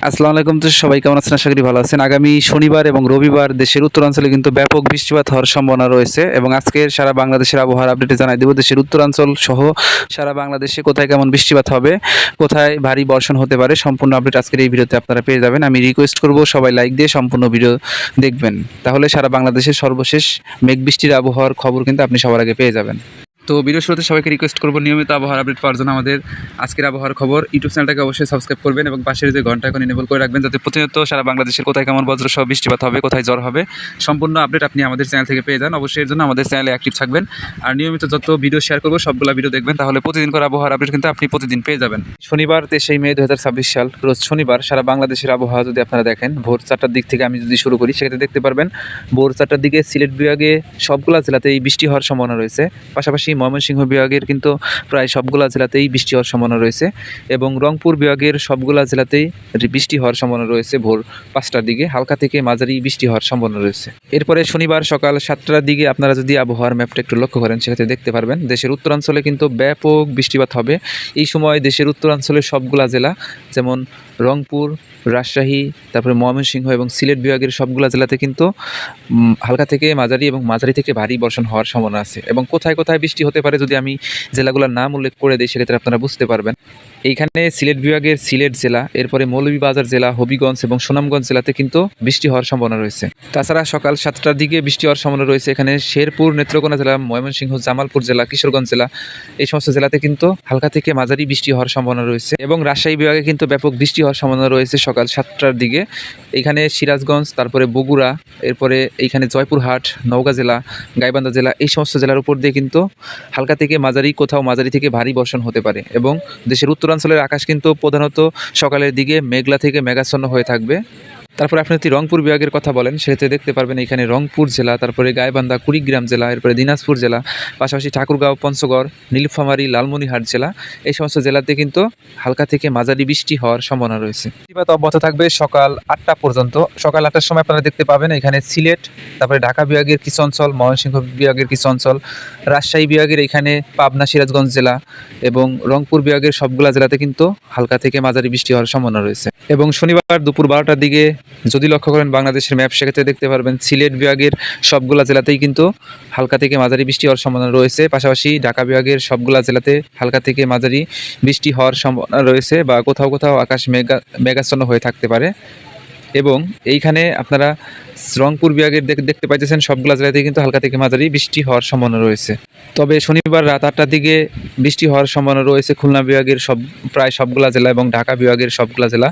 আসসালামু আলাইকুম। তো সবাই কেমন আছেন? আশা করি ভালো আছেন। আগামী শনিবার এবং রবিবার দেশের উত্তরাঞ্চলে কিন্তু ব্যাপক বৃষ্টিপাত হওয়ার সম্ভাবনা রয়েছে এবং আজকের সারা বাংলাদেশের আবহাওয়ার আপডেটে জানাই দেব দেশের উত্তরাঞ্চল সহ সারা বাংলাদেশে কোথায় কেমন বৃষ্টিপাত হবে, কোথায় ভারী বর্ষণ হতে পারে, সম্পূর্ণ আপডেট আজকের এই ভিডিওতে আপনারা পেয়ে যাবেন। আমি রিকোয়েস্ট করব সবাই লাইক দিয়ে সম্পূর্ণ ভিডিও দেখবেন, তাহলে সারা বাংলাদেশের সর্বশেষ মেঘ বৃষ্টির আবহাওয়ার খবর কিন্তু আপনি সবার আগে পেয়ে যাবেন। তো ভিডিও শুরুতে সবাইকে রিকোয়েস্ট করবো নিয়মিত আবহাওয়ার আপডেট পাওয়ার জন্য আমাদের আজকের আবহাওয়ার খবর ইউটিউব চ্যানেলটাকে অবশ্যই সাবস্ক্রাইব করবেন এবং পাশের যে ঘন্টা এখন এনেবল করে রাখবেন, যাতে প্রতিনিয়ত সারা বাংলাদেশের কোথায় কেমন বজ্রসহ বৃষ্টিপাত হবে, কোথায় ঝড় হবে, সম্পূর্ণ আপডেট আপনি আমাদের চ্যানেল থেকে পেয়ে যান। অবশ্যই এর জন্য আমাদের চ্যানেলে অ্যাক্টিভ থাকবেন আর নিয়মিত যত ভিডিও শেয়ার করবো সবগুলো ভিডিও দেখবেন, তাহলে প্রতিদিন করে আবহাওয়ার আপডেট কিন্তু আপনি প্রতিদিন পেয়ে যাবেন। শনিবার 23 মে 2026 সাল রোজ শনিবার সারা বাংলাদেশের আবহাওয়া যদি আপনারা দেখেন, ভোর 4টার দিক থেকে আমি যদি শুরু করি, সেক্ষেত্রে দেখতে পারবেন ভোর 4টার দিকে সিলেট বিভাগে সবগুলা জেলাতেই বৃষ্টি হওয়ার সম্ভাবনা রয়েছে। পাশাপাশি ময়মনসিংহ বিভাগের কিন্তু প্রায় সবগুলা জেলাতেই বৃষ্টি হওয়ার সম্ভাবনা রয়েছে এবং রংপুর বিভাগের সবগুলা জেলাতেই বৃষ্টি হওয়ার সম্ভাবনা রয়েছে। ভোর 5টার দিকে হালকা থেকে মাঝারি বৃষ্টি হওয়ার সম্ভাবনা রয়েছে। এরপরে শনিবার সকাল 7টার দিকে আপনারা যদি আবহাওয়ার ম্যাপটা একটু লক্ষ্য করেন, সেক্ষেত্রে দেখতে পারবেন দেশের উত্তরাঞ্চলে কিন্তু ব্যাপক বৃষ্টিপাত হবে। এই সময় দেশের উত্তরাঞ্চলের সবগুলা জেলা যেমন রংপুর, রাজশাহী, তারপরে ময়মনসিংহ এবং সিলেট বিভাগের সবগুলা জেলাতে কিন্তু হালকা থেকে মাঝারি এবং মাঝারি থেকে ভারী বর্ষণ হওয়ার সম্ভাবনা আছে। এবং কোথায় কোথায় বৃষ্টি হতে পারে যদি আমি জেলাগুলোর নাম উল্লেখ করে দিই, সেক্ষেত্রে আপনারা বুঝতে পারবেন। এইখানে সিলেট বিভাগের সিলেট জেলা, এরপরে মৌলভীবাজার জেলা, হবিগঞ্জ এবং সুনামগঞ্জ জেলাতে কিন্তু বৃষ্টি হওয়ার সম্ভাবনা রয়েছে। তাছাড়া সকাল 7টার দিকে বৃষ্টি হওয়ার সম্ভাবনা রয়েছে এখানে শেরপুর, নেত্রকোনা জেলা, ময়মনসিংহ, জামালপুর জেলা, কিশোরগঞ্জ জেলা, এই সমস্ত জেলাতে কিন্তু হালকা থেকে মাঝারি বৃষ্টি হওয়ার সম্ভাবনা রয়েছে। এবং রাজশাহী বিভাগে কিন্তু ব্যাপক বৃষ্টি হওয়ার সম্ভাবনা রয়েছে সকাল 7টার দিকে। এইখানে সিরাজগঞ্জ, তারপরে বগুড়া, এরপরে এইখানে জয়পুরহাট, নওগাঁ জেলা, গাইবান্ধা জেলা, এই সমস্ত জেলার উপর দিয়ে কিন্তু হালকা থেকে মাঝারি, কোথাও মাঝারি থেকে ভারী বর্ষণ হতে পারে। এবং দেশের উত্তরাঞ্চলের আকাশ কিন্তু প্রধানত সকালের দিকে মেঘলা থেকে মেঘাচ্ছন্ন হয়ে থাকবে। তারপরে আপনি যদি রংপুর বিভাগের কথা বলেন, সেক্ষেত্রে দেখতে পারবেন এখানে রংপুর জেলা, তারপরে গাইবান্ধা, কুড়িগ্রাম জেলা, এরপরে দিনাজপুর জেলা, পাশাপাশি ঠাকুরগাঁও, পঞ্চগড়, নীলফামারী, লালমনিরহাট জেলা, এই সমস্ত জেলাতে কিন্তু হালকা থেকে মাঝারি বৃষ্টি হওয়ার সম্ভাবনা রয়েছে। বৃষ্টিপাত অব্যাহত থাকবে সকাল 8টা পর্যন্ত। সকাল 8টার সময় আপনারা দেখতে পাবেন এখানে সিলেট, তারপরে ঢাকা বিভাগের কিছু অঞ্চল, ময়মনসিংহ বিভাগের কিছু অঞ্চল, রাজশাহী বিভাগের এখানে পাবনা, সিরাজগঞ্জ জেলা এবং রংপুর বিভাগের সবগুলা জেলাতে কিন্তু হালকা থেকে মাঝারি বৃষ্টি হওয়ার সম্ভাবনা রয়েছে। এবং শনিবার দুপুর 12টার দিকে যদি লক্ষ্য করেন বাংলাদেশের ম্যাপ, সেক্ষেত্রে দেখতে পারবেন সিলেট বিভাগের সবগুলা জেলাতেই কিন্তু হালকা থেকে মাঝারি বৃষ্টি হওয়ার সম্ভাবনা রয়েছে। পাশাপাশি ঢাকা বিভাগের সবগুলা জেলাতে হালকা থেকে মাঝারি বৃষ্টি হওয়ার সম্ভাবনা রয়েছে বা কোথাও কোথাও আকাশ মেঘাচ্ছন্ন হয়ে থাকতে পারে। এবং এইখানে আপনারা রংপুর বিভাগের দেখতে পাইতেছেন সবগুলা জেলাতেই কিন্তু হালকা থেকে মাঝারি বৃষ্টি হওয়ার সম্ভাবনা রয়েছে। তবে শনিবার রাত 8টার দিকে বৃষ্টি হওয়ার সম্ভাবনা রয়েছে খুলনা বিভাগের প্রায় সবগুলা জেলা এবং ঢাকা বিভাগের সবগুলা জেলা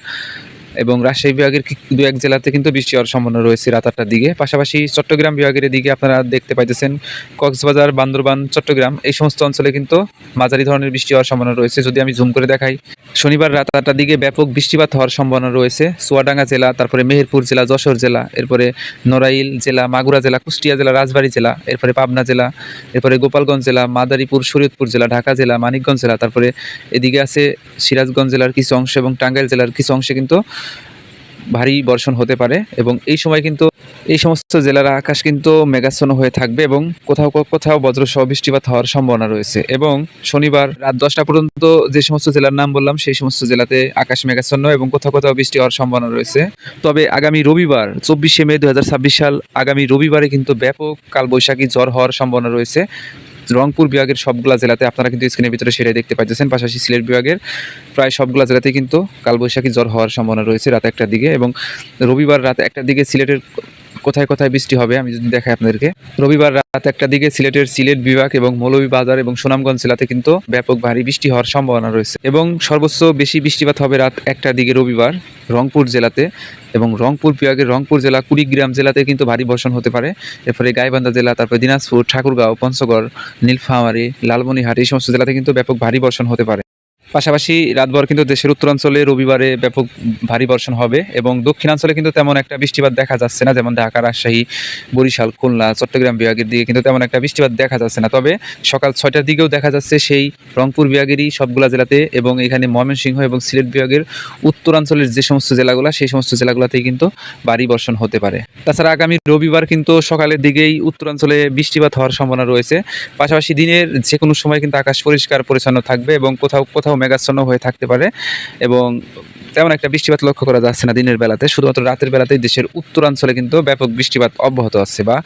এবং রাজশাহী বিভাগের দু এক জেলাতে কিন্তু বৃষ্টি হওয়ার সম্ভাবনা রয়েছে রাত 8টার দিকে। পাশাপাশি চট্টগ্রাম বিভাগের দিকে আপনারা দেখতে পাইতেছেন কক্সবাজার, বান্দরবান, চট্টগ্রাম, এই সমস্ত অঞ্চলে কিন্তু মাঝারি ধরনের বৃষ্টি হওয়ার সম্ভাবনা রয়েছে। যদি আমি জুম করে দেখাই, শনিবার রাত 8টার দিকে ব্যাপক বৃষ্টিপাত হওয়ার সম্ভাবনা রয়েছে চুয়াডাঙ্গা জেলা, তারপরে মেহেরপুর জেলা, যশোর জেলা, এরপরে নড়াইল জেলা, মাগুরা জেলা, কুষ্টিয়া জেলা, রাজবাড়ী জেলা, এরপরে পাবনা জেলা, এরপরে গোপালগঞ্জ জেলা, মাদারীপুর, শরীয়তপুর জেলা, ঢাকা জেলা, মানিকগঞ্জ জেলা, তারপরে এদিকে আছে সিরাজগঞ্জ জেলার কিছু অংশ এবং টাঙ্গাইল জেলার কিছু অংশে কিন্তু ভারী বর্ষণ হতে পারে। এবং এই সময় কিন্তু এই সমস্ত জেলার আকাশ কিন্তু মেঘাচ্ছন্ন হয়ে থাকবে এবং কোথাও কোথাও বজ্রসহ বৃষ্টিপাত হওয়ার সম্ভাবনা রয়েছে। এবং শনিবার রাত 10টা পর্যন্ত যে সমস্ত জেলার নাম বললাম, সেই সমস্ত জেলাতে আকাশ মেঘাচ্ছন্ন এবং কোথাও কোথাও বৃষ্টি হওয়ার সম্ভাবনা রয়েছে। তবে আগামী রবিবার 24 মে 2026 সাল, আগামী রবিবারে কিন্তু ব্যাপক কালবৈশাখী ঝড় হওয়ার সম্ভাবনা রয়েছে রংপুর বিভাগের সবগুলা জেলাতে। আপনারা কিন্তু স্ক্রিনের ভিতরে সেটাই দেখতে পাচ্ছেন। পাশাপাশি সিলেট বিভাগের প্রায় সবগুলা জেলাতেই কিন্তু কালবৈশাখী ঝড় হওয়ার সম্ভাবনা রয়েছে রাত 1টার দিকে। এবং রবিবার রাত 1টার দিকে সিলেটের কোথায় কোথায় বৃষ্টি হবে আমি যদি দেখাই আপনাদেরকে, রবিবার রাত 1টার দিকে সিলেটের সিলেট বিভাগ এবং মৌলভীবাজার এবং সুনামগঞ্জ জেলাতে কিন্তু ব্যাপক ভারী বৃষ্টি হওয়ার সম্ভাবনা রয়েছে। এবং সর্বোচ্চ বেশি বৃষ্টিপাত হবে রাত 1টার দিকে রবিবার রংপুর জেলাতে এবং রংপুর বিভাগের রংপুর জেলা, কুড়িগ্রাম জেলাতে কিন্তু ভারী বর্ষণ হতে পারে। এরপরে গাইবান্ধা জেলা, তারপরে দিনাজপুর, ঠাকুরগাঁও, পঞ্চগড়, নীলফামারী, লালমনিরহাট, এই সমস্ত জেলাতে কিন্তু ব্যাপক ভারী বর্ষণ হতে পারে। পাশাপাশি রাতভর কিন্তু দেশের উত্তরাঞ্চলে রবিবারে ব্যাপক ভারী বর্ষণ হবে এবং দক্ষিণাঞ্চলে কিন্তু তেমন একটা বৃষ্টিপাত দেখা যাচ্ছে না, যেমন ঢাকা, রাজশাহী, বরিশাল, খুলনা, চট্টগ্রাম বিভাগের দিকে কিন্তু তেমন একটা বৃষ্টিপাত দেখা যাচ্ছে না। তবে সকাল 6টার দিকেও দেখা যাচ্ছে সেই রংপুর বিভাগেরই সবগুলা জেলাতে এবং এখানে ময়মনসিংহ এবং সিলেট বিভাগের উত্তরাঞ্চলের যে সমস্ত জেলাগুলো, সেই সমস্ত জেলাগুলোতেই কিন্তু ভারী বর্ষণ হতে পারে। তাছাড়া আগামী রবিবার কিন্তু সকালের দিকেই উত্তরাঞ্চলে বৃষ্টিপাত হওয়ার সম্ভাবনা রয়েছে। পাশাপাশি দিনের যে কোনো সময় কিন্তু আকাশ পরিষ্কার পরিচ্ছন্ন থাকবে এবং কোথাও কোথাও মেঘাচ্ছন্ন হয়ে থাকতে পারে এবং তেমন একটা বৃষ্টিপাত লক্ষ্য করা যাচ্ছে না দিনের বেলাতে। শুধুমাত্র রাতের বেলাতেই দেশের উত্তরাঞ্চলে কিন্তু ব্যাপক বৃষ্টিপাত অব্যাহত আছে বা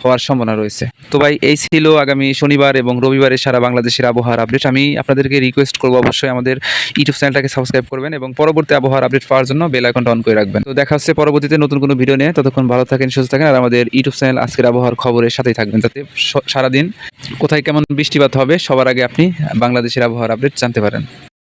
হওয়ার সম্ভাবনা রয়েছে। তো ভাই এই ছিল আগামী শনিবার এবং রবিবারের সারা বাংলাদেশের আবহাওয়ার আপডেট। আমি আপনাদেরকে রিকোয়েস্ট করব অবশ্যই আমাদের ইউটিউব চ্যানেলটাকে সাবস্ক্রাইব করবেন এবং পরবর্তী আবহাওয়ার আপডেট পাওয়ার জন্য বেল আইকনটা অন করে রাখবেন। তো দেখা হচ্ছে পরবর্তীতে নতুন কোনো ভিডিও নিয়ে। ততক্ষণ ভালো থাকেন, সুস্থ থাকেন আর আমাদের ইউটিউব চ্যানেল আজকের আবহাওয়ার খবরের সাথেই থাকবেন, যাতে সারাদিন কোথায় কেমন বৃষ্টিপাত হবে সবার আগে আপনি বাংলাদেশের আবহাওয়ার আপডেট জানতে পারেন।